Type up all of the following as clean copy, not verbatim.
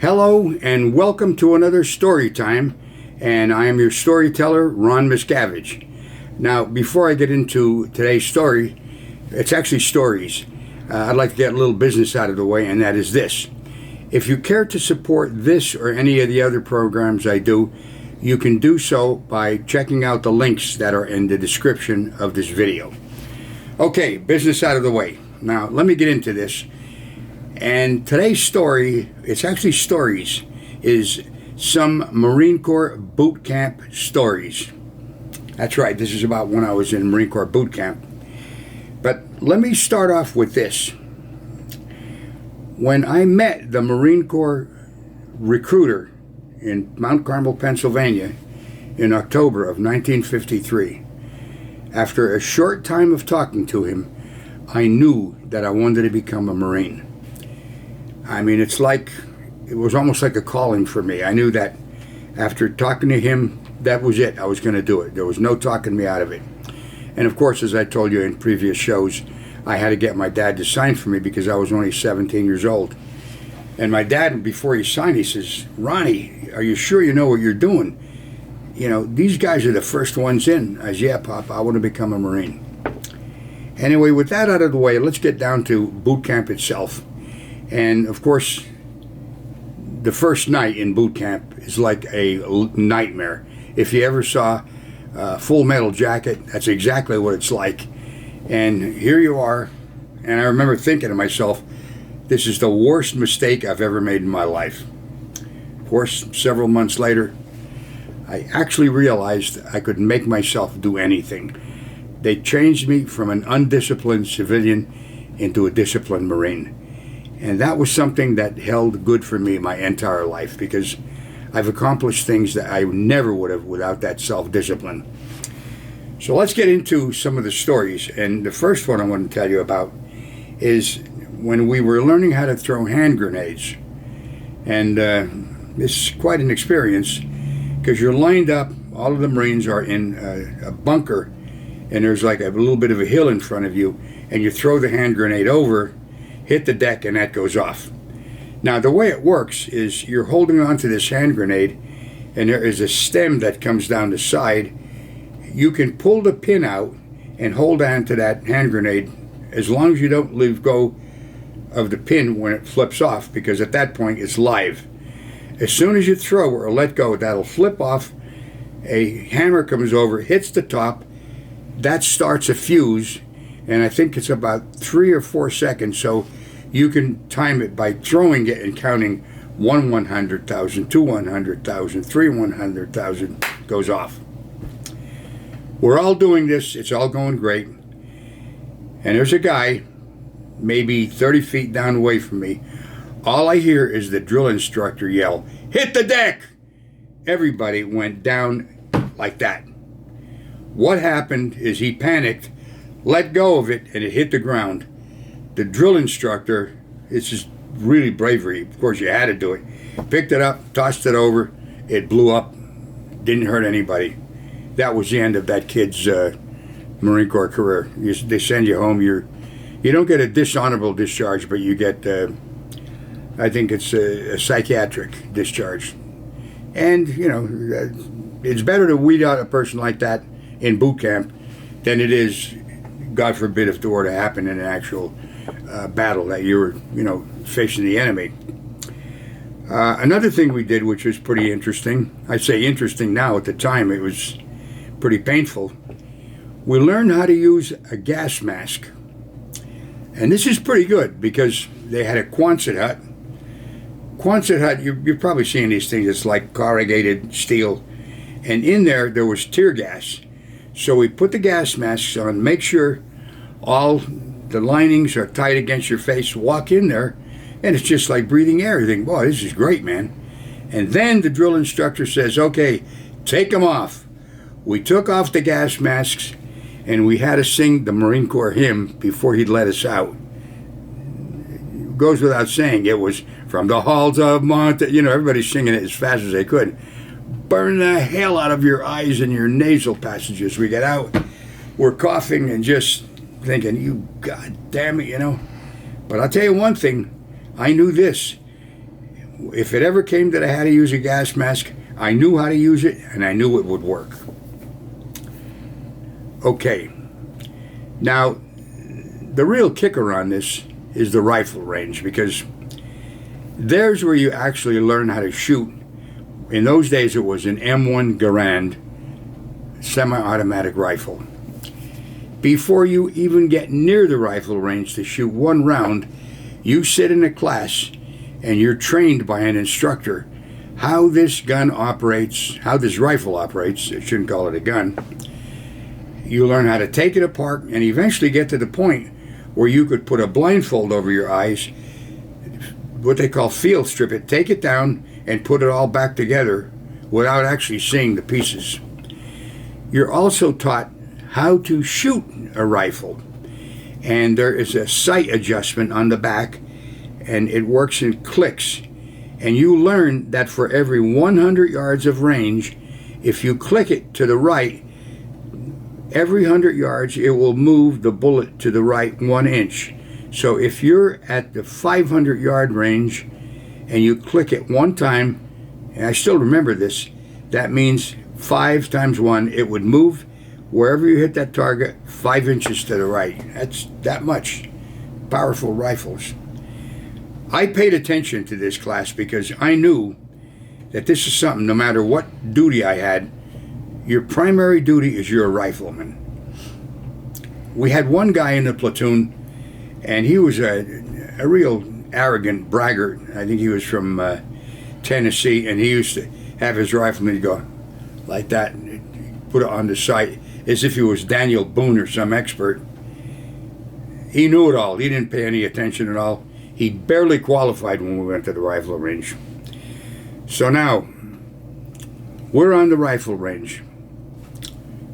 Hello and welcome to another story time, and I am your storyteller, Ron Miscavige. Now, before I get into today's story, it's actually stories. I'd like to get a little business out of the way, and that is this. If you care to support this or any of the other programs I do, you can do so by checking out the links that are in the description of this video. Okay, business out of the way. Now, let me get into this. And today's story, it's actually stories, is some Marine Corps boot camp stories. That's right, this is about when I was in Marine Corps boot camp. But let me start off with this. When I met the Marine Corps recruiter in Mount Carmel, Pennsylvania, in October of 1953, after a short time of talking to him, I knew that I wanted to become a Marine. I mean, it was almost like a calling for me. I knew that after talking to him, that was it. I was going to do it. There was no talking me out of it. And of course, as I told you in previous shows, I had to get my dad to sign for me because I was only 17 years old. And my dad, before he signed, he says, "Ronnie, are you sure you know what you're doing? You know, these guys are the first ones in." I said, "Yeah, Pop, I want to become a Marine." Anyway, with that out of the way, let's get down to boot camp itself. And of course, the first night in boot camp is like a nightmare. If you ever saw Full Metal Jacket, that's exactly what it's like. And here you are, and I remember thinking to myself, this is the worst mistake I've ever made in my life. Of course, several months later, I actually realized I could make myself do anything. They changed me from an undisciplined civilian into a disciplined Marine. And that was something that held good for me my entire life, because I've accomplished things that I never would have without that self-discipline. So let's get into some of the stories. And the first one I want to tell you about is when we were learning how to throw hand grenades. And it's quite an experience because you're lined up, all of the Marines are in a bunker, and there's like a little bit of a hill in front of you, and you throw the hand grenade over, hit the deck, and that goes off. Now, the way it works is you're holding on to this hand grenade, and there is a stem that comes down the side. You can pull the pin out and hold on to that hand grenade as long as you don't leave go of the pin when it flips off, because at that point it's live. As soon as you throw or let go, that'll flip off. A hammer comes over, hits the top. That starts a fuse, and I think it's about 3 or 4 seconds, so you can time it by throwing it and counting 1 100,000, 2 100,000, 3 100,000, goes off. We're all doing this, it's all going great, and there's a guy maybe 30 feet down away from me. All I hear is the drill instructor yell, "Hit the deck!" Everybody went down like that. What happened is he panicked, let go of it, and it hit the ground. The drill instructor, it's just really bravery, of course you had to do it, picked it up, tossed it over, it blew up, didn't hurt anybody. That was the end of that kid's Marine Corps career. They send you home, you don't get a dishonorable discharge, but you get, I think it's a psychiatric discharge. And, you know, it's better to weed out a person like that in boot camp than it is, God forbid, if there were to happen in an actual battle that you were, facing the enemy. Another thing we did, which was pretty interesting, I say interesting now, at the time it was pretty painful. We learned how to use a gas mask. And this is pretty good because they had a Quonset hut. Quonset hut, you're probably seeing these things, it's like corrugated steel. And in there was tear gas. So we put the gas masks on, make sure all the linings are tight against your face, walk in there, and it's just like breathing air. You think, boy, this is great, man. And then the drill instructor says, "Okay, take them off." We took off the gas masks, and we had to sing the Marine Corps hymn before he'd let us out. It goes without saying, it was "From the halls of Monte," everybody's singing it as fast as they could. Burn the hell out of your eyes and your nasal passages. We get out, we're coughing and just thinking, you god damn it, But I'll tell you one thing, I knew this. if it ever came that I had to use a gas mask, I knew how to use it and I knew it would work. Okay. Now, the real kicker on this is the rifle range, because there's where you actually learn how to shoot. In those days, it was an M1 Garand semi-automatic rifle. Before you even get near the rifle range to shoot one round, you sit in a class and you're trained by an instructor how this gun operates, how this rifle operates. I shouldn't call it a gun. You learn how to take it apart and eventually get to the point where you could put a blindfold over your eyes, what they call field strip it, take it down and put it all back together without actually seeing the pieces. You're also taught how to shoot a rifle, and there is a sight adjustment on the back, and it works in clicks, and you learn that for every 100 yards of range, if you click it to the right, every 100 yards it will move the bullet to the right 1 inch. So if you're at the 500 yard range and you click it one time, and I still remember this, that means 5 times 1, it would move wherever you hit that target 5 inches to the right. That's that much. Powerful rifles. I paid attention to this class because I knew that this is something, no matter what duty I had, your primary duty is you're a rifleman. We had one guy in the platoon, and he was a real arrogant braggart. I think he was from Tennessee, and he used to have his rifleman go like that, and put it on the sight as if he was Daniel Boone or some expert. He knew it all. He didn't pay any attention at all. He barely qualified when we went to the rifle range. So now, we're on the rifle range.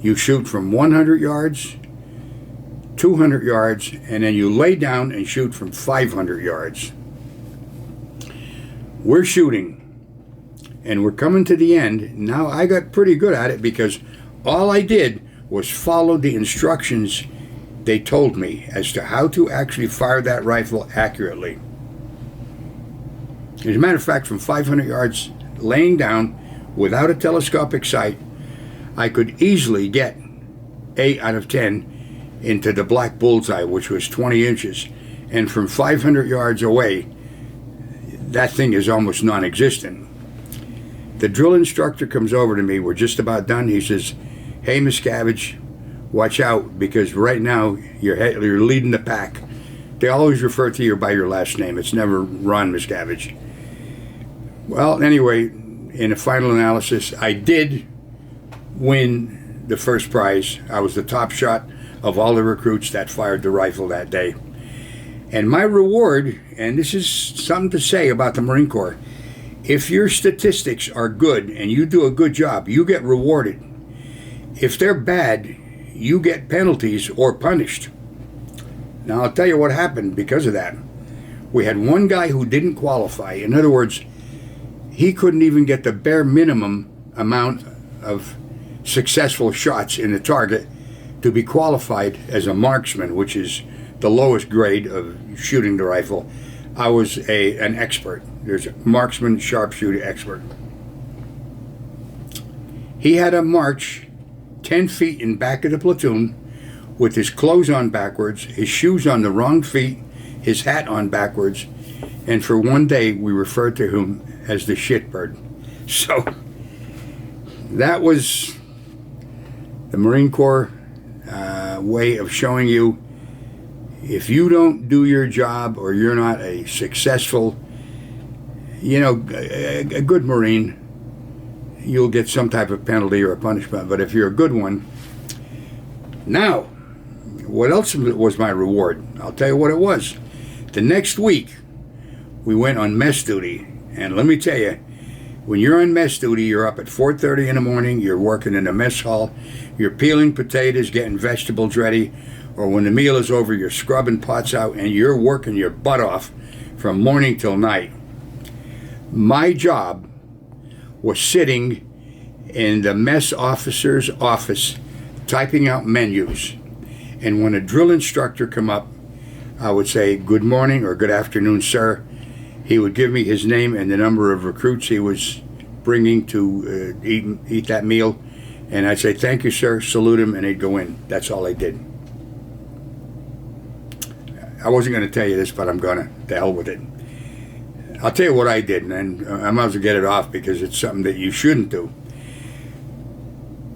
You shoot from 100 yards, 200 yards, and then you lay down and shoot from 500 yards. We're shooting, and we're coming to the end. Now, I got pretty good at it because all I did was follow the instructions they told me as to how to actually fire that rifle accurately. As a matter of fact, from 500 yards, laying down without a telescopic sight, I could easily get 8 out of 10 into the black bullseye, which was 20 inches. And from 500 yards away, that thing is almost non-existent. The drill instructor comes over to me. We're just about done. He says, "Hey, Miscavige, watch out, because right now you're leading the pack." They always refer to you by your last name. It's never Ron Miscavige. Well, anyway, in a final analysis, I did win the first prize. I was the top shot of all the recruits that fired the rifle that day. And my reward, and this is something to say about the Marine Corps, if your statistics are good and you do a good job, you get rewarded. If they're bad, you get penalties or punished. Now, I'll tell you what happened because of that. We had one guy who didn't qualify. In other words, he couldn't even get the bare minimum amount of successful shots in the target to be qualified as a marksman, which is the lowest grade of shooting the rifle. I was an expert. There's a marksman, sharpshooter expert. He had to march 10 feet in back of the platoon with his clothes on backwards, his shoes on the wrong feet, his hat on backwards, and for one day we referred to him as the shitbird. So that was the Marine Corps way of showing you, if you don't do your job or you're not a successful, a good Marine, you'll get some type of penalty or a punishment. But if you're a good one, now, what else was my reward? I'll tell you what it was. The next week, we went on mess duty. And let me tell you, when you're on mess duty, you're up at 4:30 in the morning, you're working in the mess hall, you're peeling potatoes, getting vegetables ready, or when the meal is over, you're scrubbing pots out, and you're working your butt off from morning till night. My job was sitting in the mess officer's office typing out menus. And when a drill instructor come up, I would say, "Good morning," or "Good afternoon, sir." he would give me his name and the number of recruits he was bringing to eat that meal, and I'd say, "Thank you, sir," salute him, and he'd go in. That's all I did. I wasn't going to tell you this, but I'm going to. The hell with it. I'll tell you what I did, and I might as well get it off because it's something that you shouldn't do.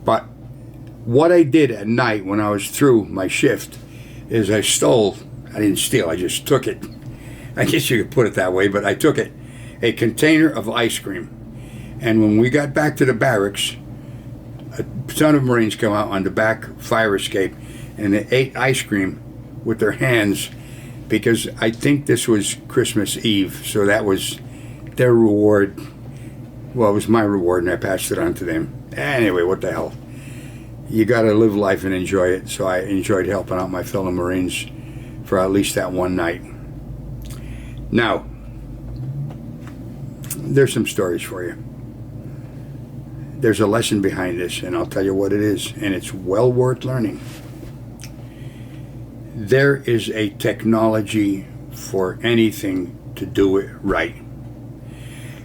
But what I did at night when I was through my shift is I didn't steal, I just took it. I guess you could put it that way, but I took it. A container of ice cream. And when we got back to the barracks, a ton of Marines come out on the back fire escape, and they ate ice cream with their hands, because I think this was Christmas Eve, so that was their reward. Well, it was my reward, and I passed it on to them. Anyway, what the hell. You got to live life and enjoy it, so I enjoyed helping out my fellow Marines for at least that one night. Now, there's some stories for you. There's a lesson behind this, and I'll tell you what it is, and it's well worth learning. There is a technology for anything to do it right.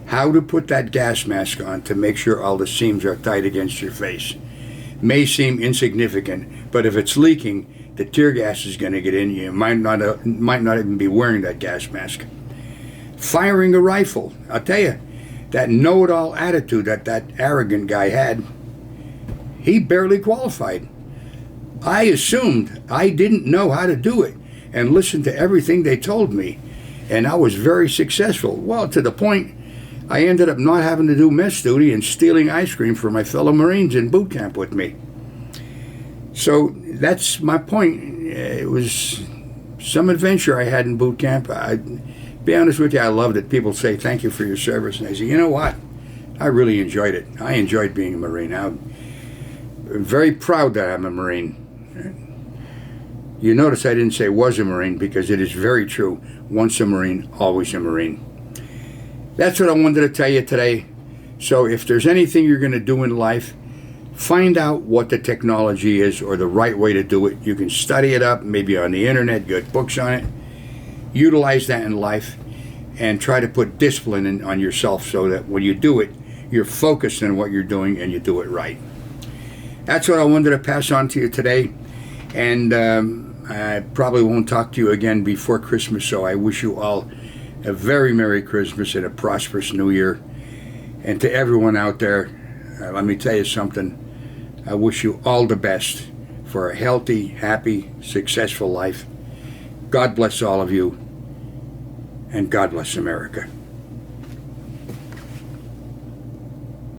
How to put that gas mask on to make sure all the seams are tight against your face may seem insignificant, but if it's leaking, the tear gas is going to get in you. You might not even be wearing that gas mask. Firing a rifle, I'll tell you, that know-it-all attitude that arrogant guy had, he barely qualified. I assumed I didn't know how to do it and listened to everything they told me, and I was very successful. Well, to the point I ended up not having to do mess duty and stealing ice cream for my fellow Marines in boot camp with me. So that's my point. It was some adventure I had in boot camp. Be honest with you, I loved it. People say, "Thank you for your service." And I say, you know what? I really enjoyed it. I enjoyed being a Marine. I'm very proud that I'm a Marine. You notice I didn't say was a Marine, because it is very true. Once a Marine, always a Marine. That's what I wanted to tell you today. So if there's anything you're going to do in life, find out what the technology is or the right way to do it. You can study it up, maybe on the internet, get books on it. Utilize that in life and try to put discipline on yourself so that when you do it, you're focused on what you're doing and you do it right. That's what I wanted to pass on to you today. And I probably won't talk to you again before Christmas, so I wish you all a very Merry Christmas and a prosperous New Year. And to everyone out there, let me tell you something. I wish you all the best for a healthy, happy, successful life. God bless all of you, and God bless America.